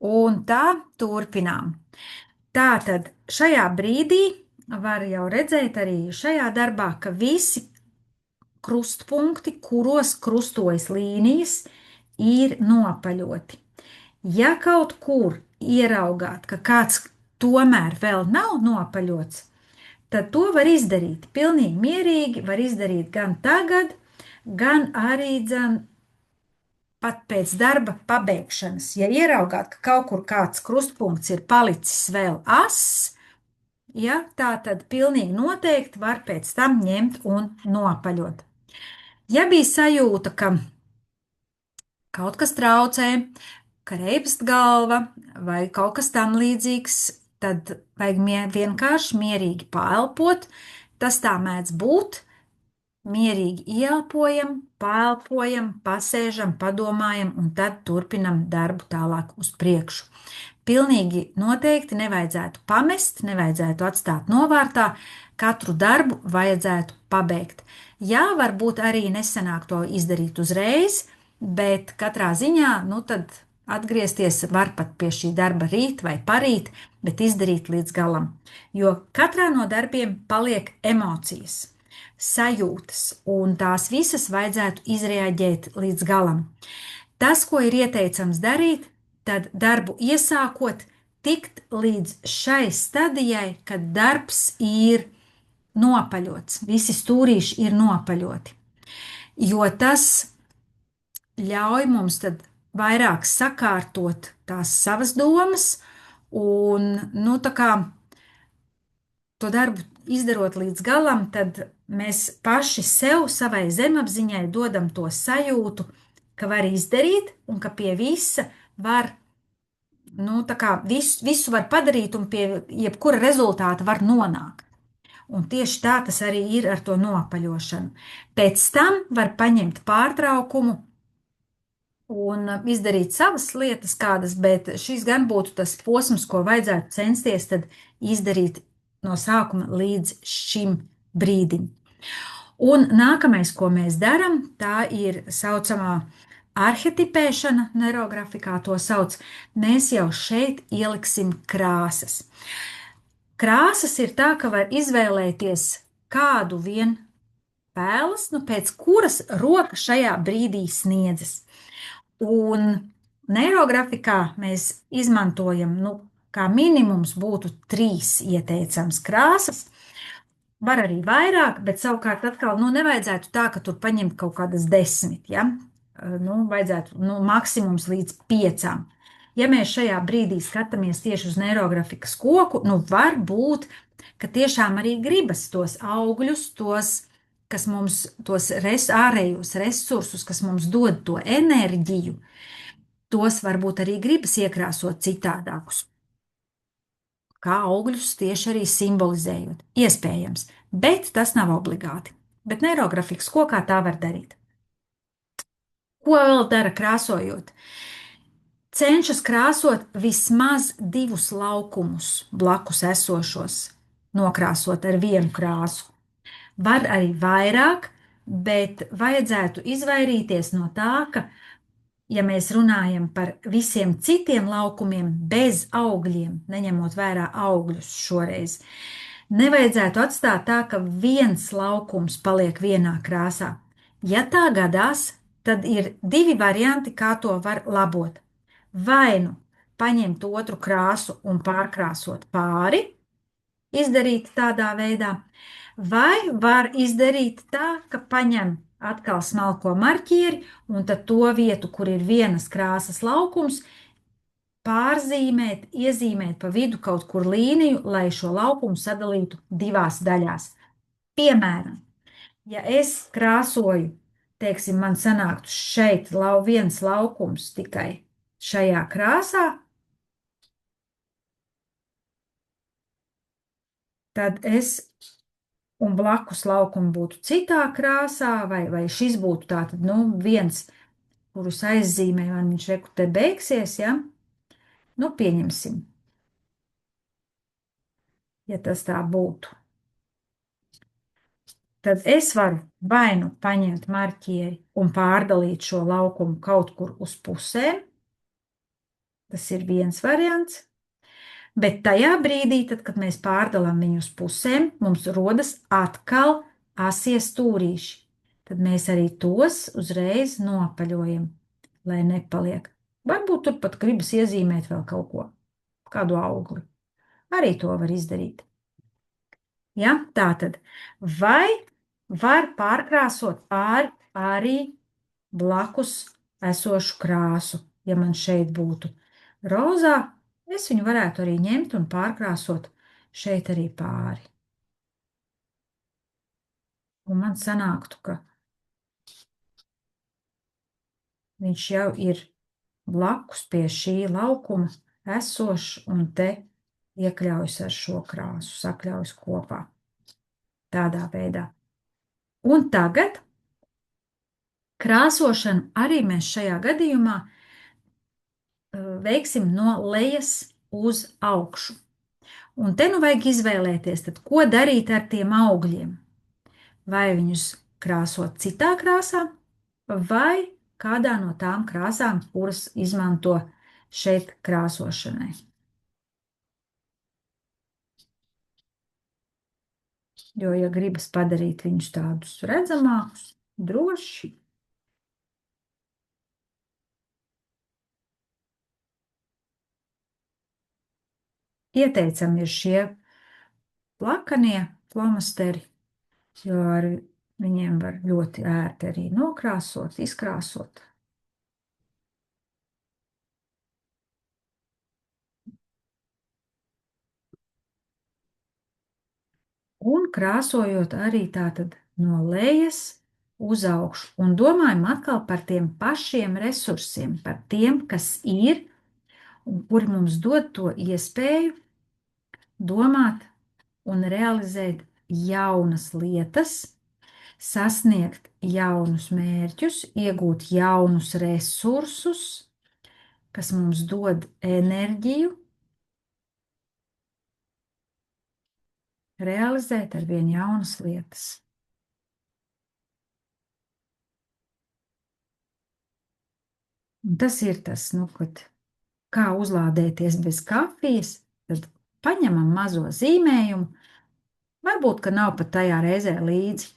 Un tā turpinām. Tātad šajā brīdī var jau redzēt arī šajā darbā, ka visi krustpunkti, kuros krustojas līnijas, ir nopaļoti. Ja kaut kur ieraugāt, ka kāds tomēr vēl nav nopaļots, tad to var izdarīt pilnīgi mierīgi. Var izdarīt gan tagad, gan arī pat pēc darba pabeigšanas. Ja ieraugāt, ka kaut kur kāds krustpunkts ir palicis vēl ass, ja, tā tad pilnīgi noteikti var pēc tam ņemt un nopaļot. Ja bija sajūta, ka kaut kas traucē, ka reibst galva vai kaut kas tam līdzīgs, tad vajag vienkārši mierīgi paelpot. Tas tā mēdz būt. Mierīgi ieelpojam, paelpojam, pasēžam, padomājam un tad turpinam darbu tālāk uz priekšu. Pilnīgi noteikti nevajadzētu pamest, nevajadzētu atstāt novārtā, katru darbu vajadzētu pabeigt. Jā, varbūt arī nesanāk to izdarīt uzreiz, bet katrā ziņā, nu tad atgriezties var pat pie šī darba rīt vai parīt, bet izdarīt līdz galam. Jo katrā no darbiem paliek emocijas, sajūtas, un tās visas vajadzētu izreaģēt līdz galam. Tas, ko ir ieteicams darīt, tad darbu iesākot, tikt līdz šai stadijai, kad darbs ir nopaļots, visi stūrīši ir nopaļoti. Jo tas ļauj mums tad vairāk sakārtot tās savas domas un, nu, tā kā to darbu izdarot līdz galam, tad mēs paši sev, savai zemapziņai dodam to sajūtu, ka var izdarīt un ka pie visa var, nu, tā kā visu var padarīt un pie jebkura rezultāta var nonākt. Un tieši tā tas arī ir ar to nopaļošanu. Pēc tam var paņemt pārtraukumu un izdarīt savas lietas kādas, bet šis gan būtu tas posms, ko vajadzētu censties tad izdarīt no sākuma līdz šim brīdim. Un nākamais, ko mēs darām, tā ir saucamā arhetipēšana, neirografikā to sauc. Mēs jau šeit ieliksim krāsas. Krāsas ir tā, ka var izvēlēties kādu vien pēles, nu, pēc kuras roka šajā brīdī sniedzas. Un neirografikā mēs izmantojam, nu, kā minimums būtu 3 ieteicams krāsas. Var arī vairāk, bet savukārt atkal, nu, nevajadzētu tā, ka tur paņemt kaut kādas 10, ja? Nu, vajadzētu, nu, maksimums līdz 5. Ja mēs šajā brīdī skatāmies tieši uz neirografikas koku, nu, var būt, ka tiešām arī gribas tos augļus, tos, kas mums, tos ārējos resursus, kas mums dod to enerģiju, tos varbūt arī gribas iekrāsot citādākus. Kā augļus tieši arī simbolizējot. Iespējams, bet tas nav obligāti. Bet neirografikas kokā tā var darīt. Ko vēl dara krāsojot? Cenšas krāsot vismaz 2 laukumus blakus esošos, nokrāsot ar vienu krāsu. Var arī vairāk, bet vajadzētu izvairīties no tā, ka, ja mēs runājam par visiem citiem laukumiem bez augļiem, neņemot vērā augļus šoreiz, nevajadzētu atstāt tā, ka viens laukums paliek vienā krāsā. Ja tā gadās, tad ir 2 varianti, kā to var labot. Vai nu paņemt otru krāsu un pārkrāsot pāri, izdarīt tādā veidā, vai var izdarīt tā, ka paņem atkal smalko marķieri un tad to vietu, kur ir vienas krāsas laukums, pārzīmēt, iezīmēt pa vidu kaut kur līniju, lai šo laukumu sadalītu 2 daļās. Piemēram, ja es krāsoju, teiksim, man sanāktu šeit viens laukums tikai šajā krāsā, tad es un blakus laukumi būtu citā krāsā, vai šis būtu tātad, nu, viens, kurus aizzīmē, man viņš reku te beigsies, ja? Nu, pieņemsim, ja tas tā būtu. Tad es varu vai nu paņemt marķieri un pārdalīt šo laukumu kaut kur uz pusēm, Tas ir viens variants. Bet tajā brīdī, tad, kad mēs pārdalām viņu uz pusēm, mums rodas atkal asie stūrīši. Tad mēs arī tos uzreiz nopaļojam, lai nepaliek. Varbūt turpat gribas iezīmēt vēl kaut ko, kādu augli. Arī to var izdarīt. Ja? Tātad, vai var pārkrāsot arī blakus esošu krāsu, ja man šeit būtu rozā, es viņu varētu arī ņemt un pārkrāsot šeit arī pāri. Un man sanāktu, ka viņš jau ir blakus pie šī laukuma esošs un te iekļaujas ar šo krāsu, sakļaujas kopā. Tādā veidā. Un tagad krāsošanu arī mēs šajā gadījumā veiksim no lejas uz augšu. Un te nu vajag izvēlēties, tad, ko darīt ar tiem augļiem. Vai viņus krāsot citā krāsā, vai kādā no tām krāsām, kuras izmanto šeit krāsošanai. Jo, ja gribas padarīt viņus tādus redzamākus, droši, ieteicami ir šie plakanie flomasteri, jo ar viņiem var ļoti ērti arī nokrāsot, izkrāsot. Un krāsojot arī tātad no lejas uz augšu. Un domājam atkal par tiem pašiem resursiem, par tiem, kas ir un kuri mums dod to iespēju domāt un realizēt jaunas lietas, sasniegt jaunus mērķus, iegūt jaunus resursus, kas mums dod enerģiju, realizēt ar vien jaunas lietas. Un tas ir tas, nu, kad kā uzlādēties bez kafijas, tad paņemam mazo zīmējumu, varbūt, ka nav pat tajā reizē līdzi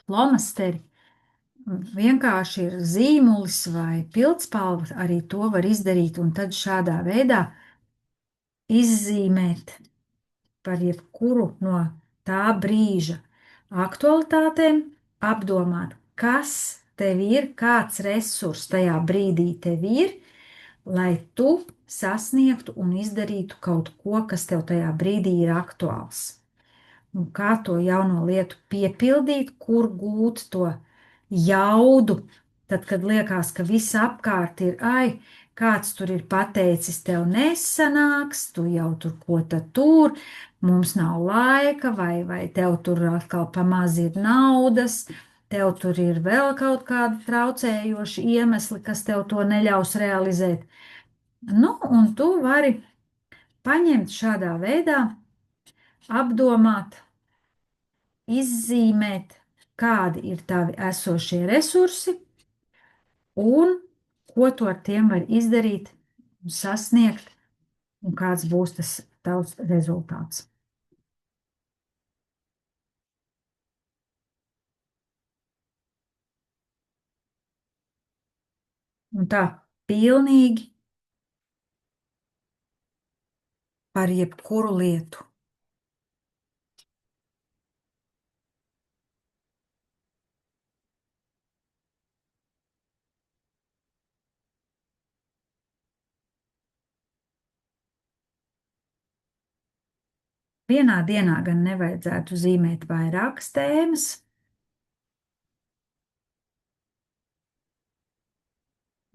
flomasteri, vienkārši ir zīmulis vai pildspalva, arī to var izdarīt, un tad šādā veidā izzīmēt par jebkuru no tā brīža aktualitātēm, apdomāt, kas tev ir, kāds resurs tajā brīdī tev ir, lai tu sasniegtu un izdarītu kaut ko, kas tev tajā brīdī ir aktuāls. Un kā to jauno lietu piepildīt, kur gūt to jaudu, tad, kad liekas, ka viss apkārt ir, ai, kāds tur ir pateicis, tev nesanāks, tu jau tur ko tad tur, mums nav laika, vai tev tur atkal pamaz ir naudas, tev tur ir vēl kaut kādi traucējoši iemesli, kas tev to neļaus realizēt. Nu, un tu vari paņemt šādā veidā, apdomāt, izzīmēt, kādi ir tavi esošie resursi un ko tu ar tiem var izdarīt un sasniegt, un kāds būs tas tavs rezultāts. Un tā pilnīgi par jebkuru lietu. Vienā dienā gan nevajadzētu zīmēt vairākas tēmas.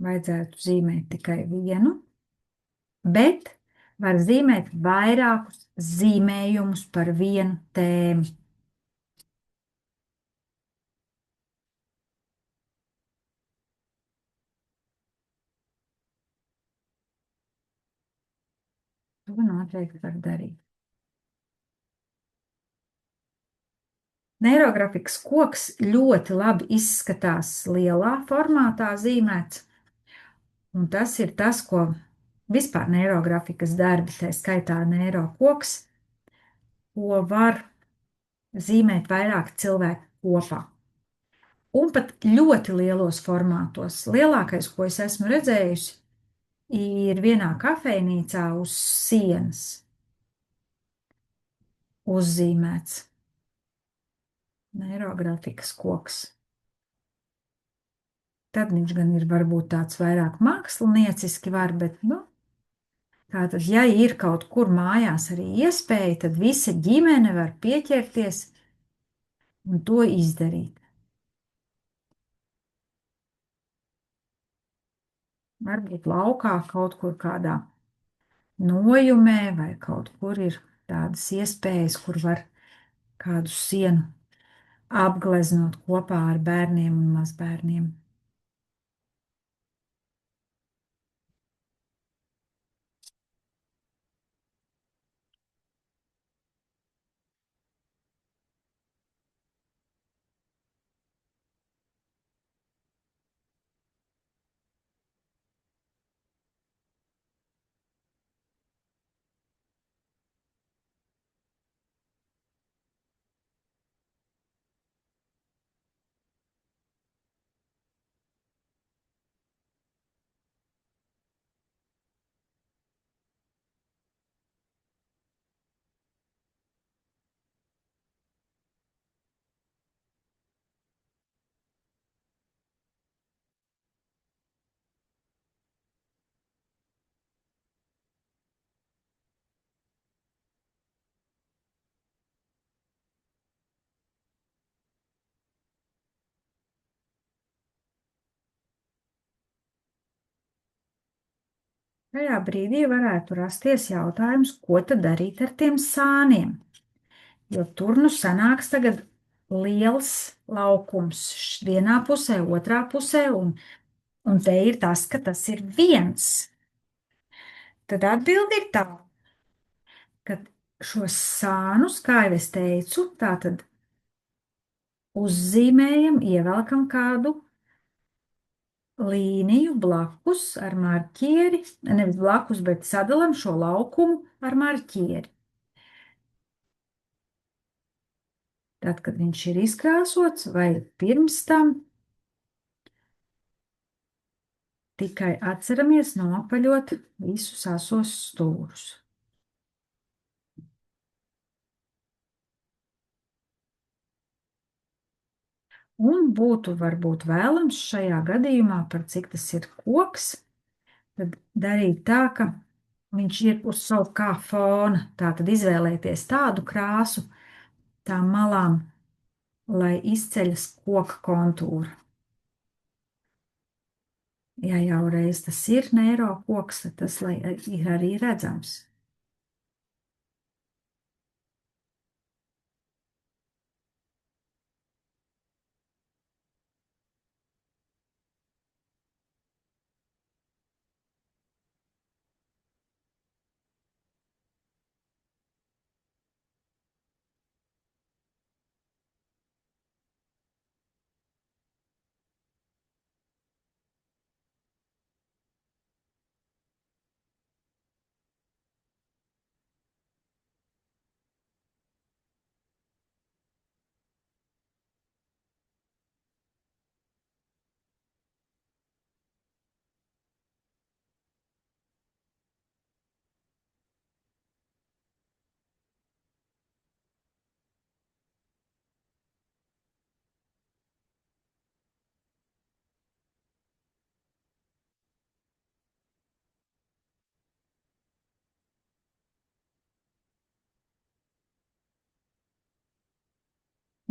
Vajadzētu zīmēt tikai vienu, bet var zīmēt vairākus zīmējumus par vienu tēmu. To noteikti var darīt. Neirografikas koks ļoti labi izskatās lielā formātā zīmēts, Un tas ir tas, ko vispār neirografikas darbi, tā skaitā neirokoks, ko var zīmēt vairāk cilvēku kopā. Un pat ļoti lielos formātos. Lielākais, ko es esmu redzējusi, ir vienā kafejnīcā uz sienas uzzīmēts neirografikas koks. Tad viņš gan ir varbūt tāds vairāk mākslinieciski var, bet, nu, tātad, ja ir kaut kur mājās arī iespēja, tad visa ģimene var pieķerties un to izdarīt. Varbūt laukā kaut kur kādā nojumē vai kaut kur ir tādas iespējas, kur var kādu sienu apgleznot kopā ar bērniem un mazbērniem. Tajā brīdī varētu rasties jautājums, ko tad darīt ar tiem sāniem, jo tur nu sanāks tagad liels laukums vienā pusē, otrā pusē, un te ir tas, ka tas ir viens. Tad atbildi ir tā, ka šos sānus, kā jau es teicu, tā tad uzzīmējam, ievelkam kādu līniju blakus ar marķieri, nevis blakus, bet sadalam šo laukumu ar marķieri. Tad, kad viņš ir izkrāsots, vai pirms tam, tikai atceramies noapaļot visus asos stūrus. Un būtu varbūt vēlams šajā gadījumā, par cik tas ir koks, tad darīt tā, ka viņš ir uz savu kā fona. Tātad izvēlēties tādu krāsu tām malām, lai izceļas koka kontūra. Ja jau reiz tas ir neiro koks, tad tas ir arī redzams.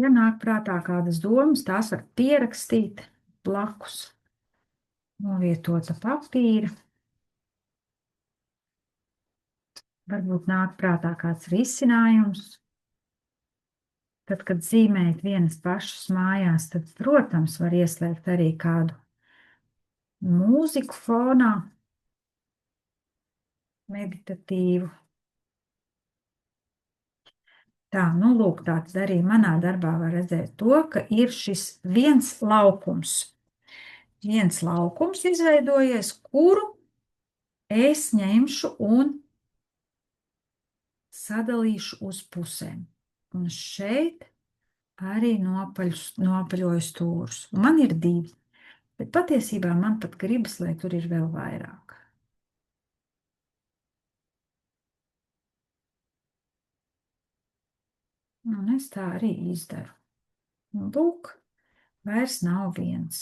Ja nāk prātā kādas domas, tās var pierakstīt blakus novietota papīra. Varbūt nāk prātā kāds risinājums. Tad, kad zīmējat vienas pašas mājās, tad, protams, var ieslēgt arī kādu mūziku fonā, meditatīvu. Tā, nu, lūk, tāds arī manā darbā var redzēt to, ka ir šis viens laukums. viens laukums izveidojies, kuru es ņemšu un sadalīšu uz pusēm. Un šeit arī nopaļoju stūrus. Un man ir divi, bet patiesībā man pat gribas, lai tur ir vēl vairāk. Un es tā arī izdaru. Un lūk, vairs nav viens.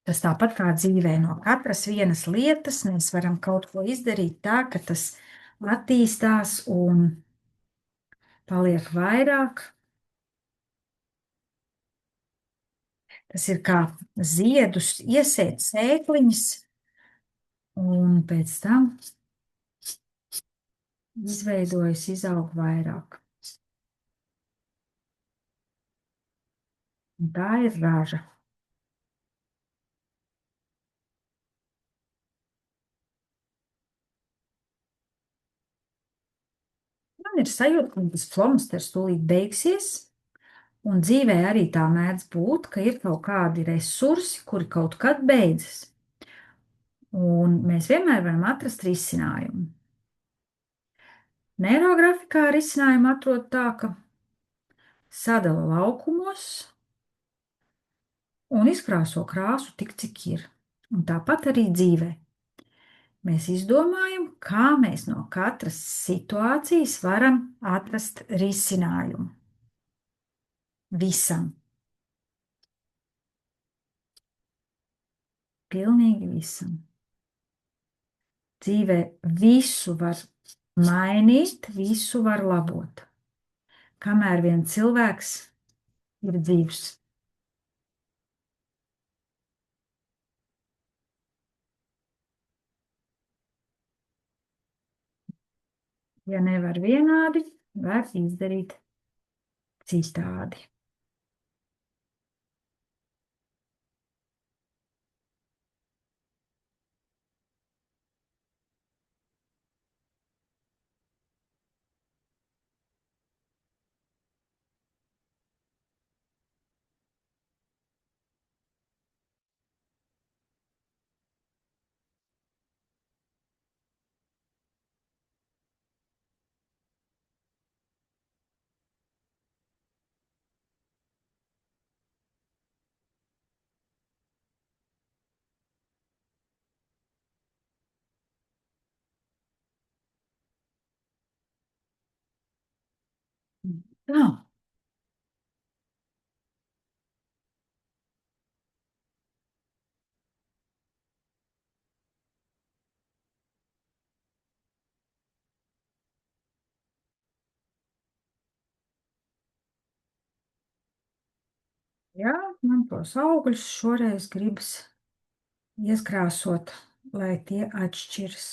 Tas tāpat kā dzīvē, no katras vienas lietas mēs varam kaut ko izdarīt tā, ka tas attīstās un paliek vairāk. Tas ir kā ziedus, iesēt sēkliņas, un pēc tam izveidojas, izaug vairāk. Un tā ir raža. Man ir sajūta, ka tas flomasters tūlīt beigsies, un dzīvē arī tā mēdz būt, ka ir kaut kādi resursi, kuri kaut kad beidzas. Un mēs vienmēr varam atrast risinājumu. Neirografikā risinājumu atrod tā, ka sadala laukumos un izkrāso krāsu tik, cik ir. Un tāpat arī dzīvē. Mēs izdomājam, kā mēs no katras situācijas varam atrast risinājumu. Visam. Pilnīgi visam. Dzīvē visu var mainīt, visu var labot. Kamēr vien cilvēks ir dzīvs. Ja nevar vienādi, var izdarīt citādi. Tā. Jā, man tos augļus šoreiz gribas ieskrāsot, lai tie atšķiras.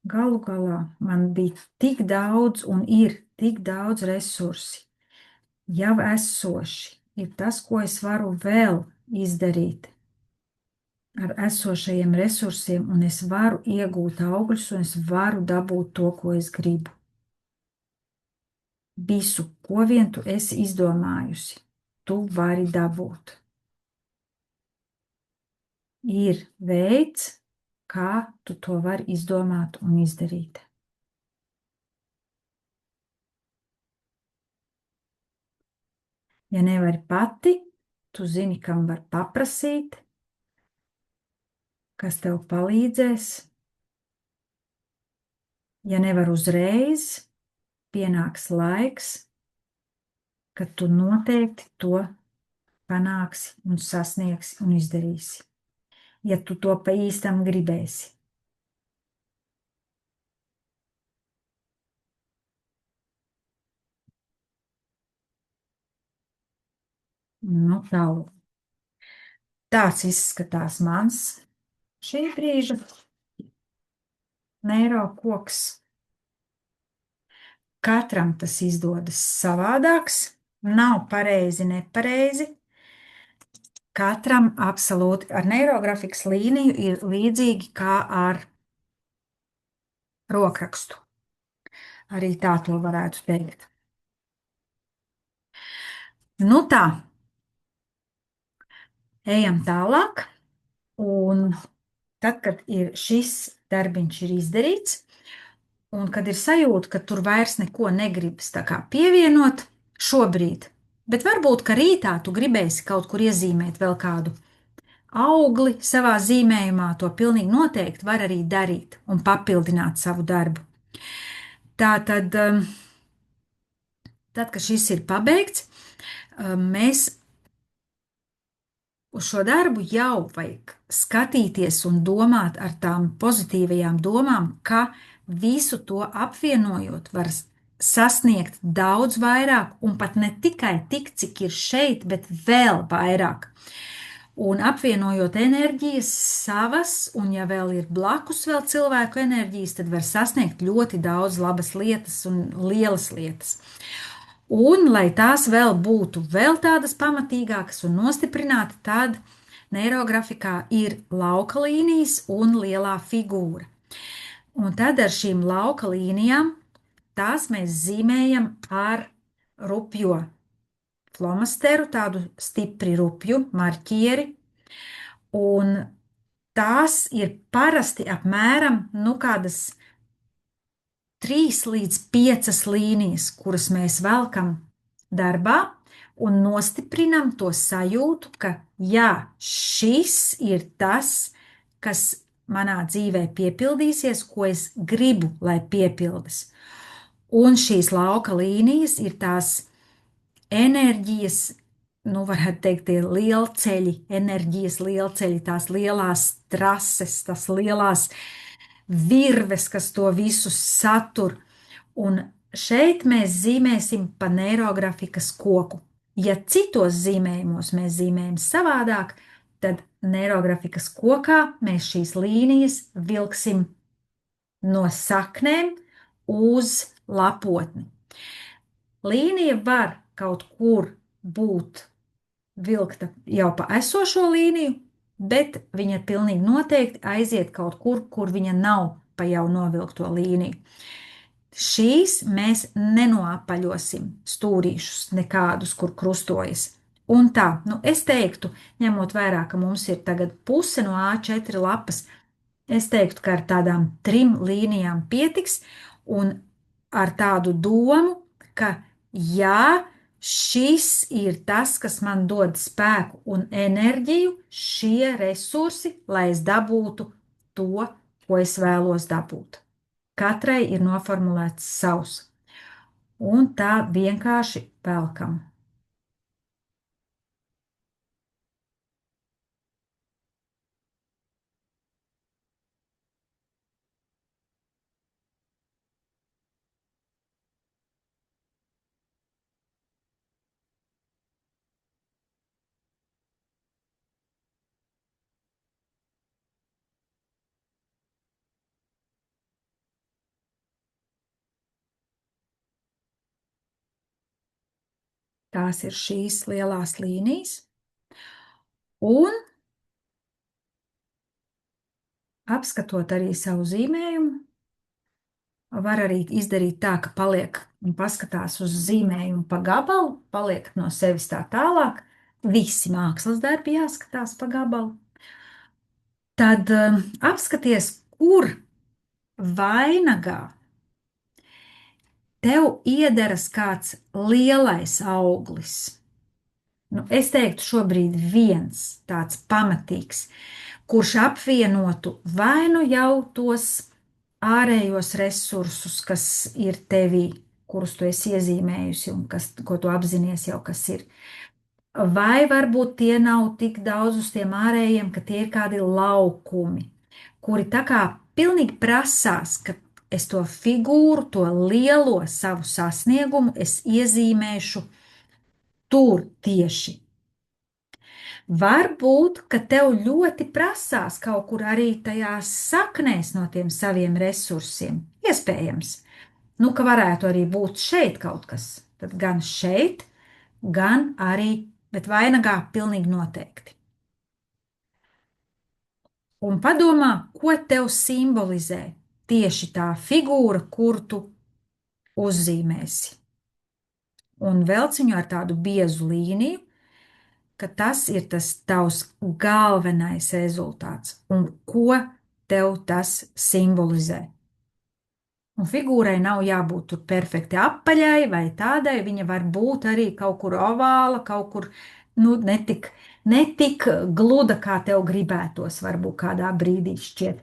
Galu galā man bija tik daudz un ir tik daudz resursi, jau esoši. Ir tas, ko es varu vēl izdarīt ar esošajiem resursiem, un es varu iegūt augļus, un es varu dabūt to, ko es gribu. Visu, ko vien tu esi izdomājusi, tu vari dabūt. Ir veids, kā tu to vari izdomāt un izdarīt. Ja nevari pati, tu zini, kam var paprasīt, kas tev palīdzēs. Ja nevar uzreiz, pienāks laiks, kad tu noteikti to panāksi un sasniegsi un izdarīsi. Ja tu to pa īstam gribēsi. Nu, tālu. Tāds izskatās mans šī brīža neirokoks. Katram tas izdodas savādāks, nav pareizi, nepareizi. Katram absolūti ar neirografikas līniju ir līdzīgi kā ar rokrakstu. Arī tā to varētu teikt. Nu tā, Ejam tālāk, un tad, kad ir šis darbiņš ir izdarīts, un kad ir sajūta, ka tur vairs neko negribas tā kā pievienot šobrīd, bet varbūt, ka rītā tu gribēsi kaut kur iezīmēt vēl kādu augli savā zīmējumā, to pilnīgi noteikti var arī darīt un papildināt savu darbu. Tā tad, tad kad šis ir pabeigts, mēs uz šo darbu jau vajag skatīties un domāt ar tām pozitīvajām domām, ka visu to apvienojot, var sasniegt daudz vairāk, un pat ne tikai tik, cik ir šeit, bet vēl vairāk. Un apvienojot enerģijas savas, un ja vēl ir blakus vēl cilvēku enerģijas, tad var sasniegt ļoti daudz labas lietas un lielas lietas. Un, lai tās vēl būtu vēl tādas pamatīgākas un nostiprināti, tad neirografikā ir lauka līnijas un lielā figūra. Un tad ar šīm lauka līnijām tās mēs zīmējam ar rupjo flomasteru, tādu stipri rupju marķieri, un tās ir parasti apmēram, nu, kādas 3 līdz 5 līnijas, kuras mēs velkam darbā un nostiprinam to sajūtu, ka jā, šis ir tas, kas manā dzīvē piepildīsies, ko es gribu, lai piepildas. Un šīs lauka līnijas ir tās enerģijas, nu, varētu teikt, tie lielceļi, enerģijas lielceļi, tās lielās trases, tās lielās virves, kas to visu satur. Un šeit mēs zīmēsim pa neirografikas koku. Ja citos zīmējumos mēs zīmējam savādāk, tad neirografikas kokā mēs šīs līnijas vilksim no saknēm uz lapotni. Līnija var kaut kur būt vilkta jau pa esošo līniju, bet viņa pilnīgi noteikti aiziet kaut kur, kur viņa nav pa jau novilkto līniju. Šīs mēs nenoapaļosim stūrīšus nekādus, kur krustojas. Un tā, nu es teiktu, ņemot vērā, ka mums ir tagad puse no A4 lapas, es teiktu, ka ar tādām 3 līnijām pietiks, un ar tādu domu, ka jā, šis ir tas, kas man dod spēku un enerģiju, šie resursi, lai es dabūtu to, ko es vēlos dabūt. Katrai ir noformulēts savs, un tā vienkārši velkam. Tās ir šīs lielās līnijas, un apskatot arī savu zīmējumu, var arī izdarīt tā, ka paliek un paskatās uz zīmējumu pa gabalu, paliek no sevis tā tālāk. Visi mākslas darbi jāskatās pa gabalu. Tad apskaties, kur vainagā tev iederas kāds lielais auglis. Nu, es teiktu, šobrīd viens tāds pamatīgs, kurš apvienotu vai nu jau tos ārējos resursus, kas ir tevī, kurus tu esi iezīmējusi un kas, ko tu apzinies jau, kas ir. Vai varbūt tie nav tik daudz uz tiem ārējiem, ka tie ir kādi laukumi, kuri tā kā pilnīgi prasās, ka es to figūru, to lielo savu sasniegumu, es iezīmēšu tur tieši. Varbūt, ka tev ļoti prasās kaut kur arī tajās saknēs no tiem saviem resursiem. Iespējams, nu, ka varētu arī būt šeit kaut kas. Tad gan šeit, gan arī, bet vainagā pilnīgi noteikti. Un padomā, ko tev simbolizē tieši tā figūra, kur tu uzzīmēsi. Un velc viņu ar tādu biezu līniju, ka tas ir tas tavs galvenais rezultāts un ko tev tas simbolizē. Un figūrai nav jābūt tur perfekti apaļai vai tādai. Viņa var būt arī kaut kur ovāla, kaut kur nu, netik gluda, kā tev gribētos, varbūt kādā brīdī šķiet.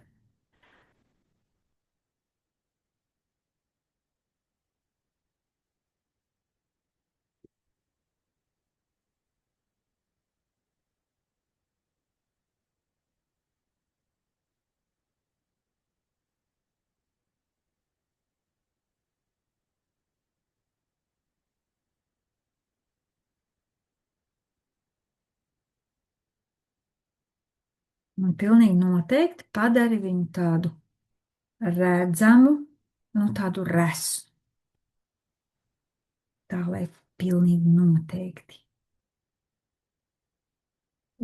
Un pilnīgi noteikti padari viņu tādu redzamu, nu tādu resu. Tā lai pilnīgi noteikti.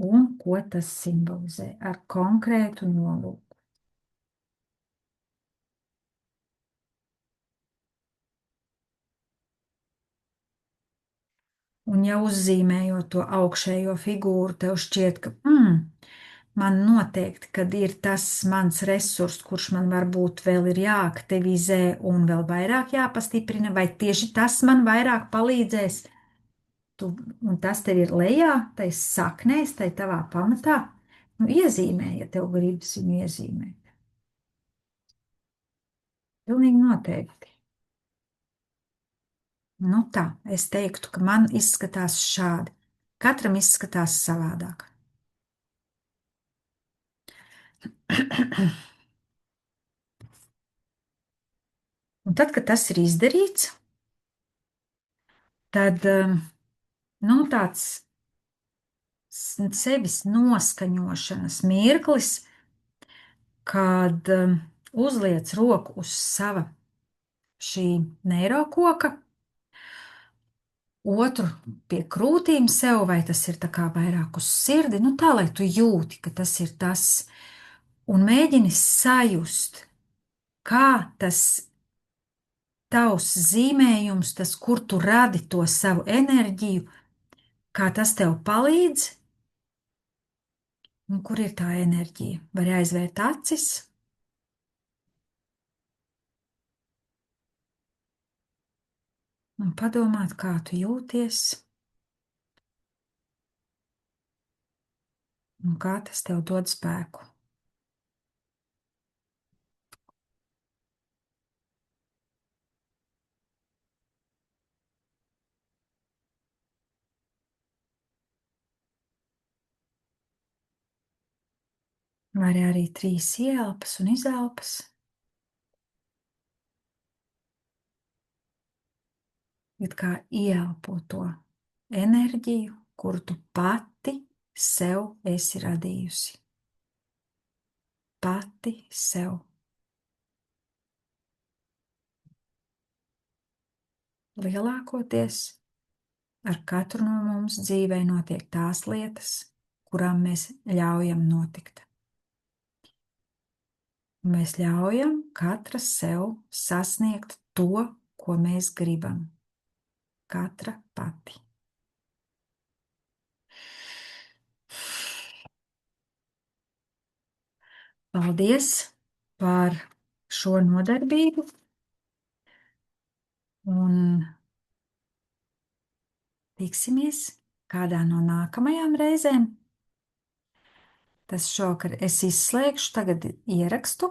Un ko tas simbolizē ar konkrētu nolūku. Un ja uzzīmējot to augšējo figūru, tev šķiet, ka man noteikti, kad ir tas mans resurs, kurš man varbūt vēl ir jāaktivizē un vēl vairāk jāpastiprina, vai tieši tas man vairāk palīdzēs, un tas tev ir lejā, tai saknēs, tai tavā pamatā, nu iezīmē, ja tev gribas viņu iezīmēt. Pilnīgi noteikti. Nu tā, es teiktu, ka man izskatās šādi. Katram izskatās savādāk. Un tad, kad tas ir izdarīts, tad nu, tāds sevis noskaņošanas mirklis, kad uzliec roku uz sava šī neirokoka, otru pie krūtīm sev, vai tas ir tā kā vairāk uz sirdi, nu tā, lai tu jūti, ka tas ir tas, un mēģini sajust, kā tas tavs zīmējums, tas, kur tu radi to savu enerģiju, kā tas tev palīdz, un kur ir tā enerģija. Vari aizvērt acis un padomāt, kā tu jūties, un kā tas tev dod spēku. Vari arī 3 ielpas un izelpas. It kā ieelpo to enerģiju, kuru tu pati sev esi radījusi. Pati sev. Lielākoties ar katru no mums dzīvē notiek tās lietas, kurām mēs ļaujam notikt. Mēs ļaujam katra sev sasniegt to, ko mēs gribam. Katra pati. Paldies par šo nodarbību un tiksimies kādā no nākamajām reizēm. Tas šovakar es izslēgšu tagad ierakstu.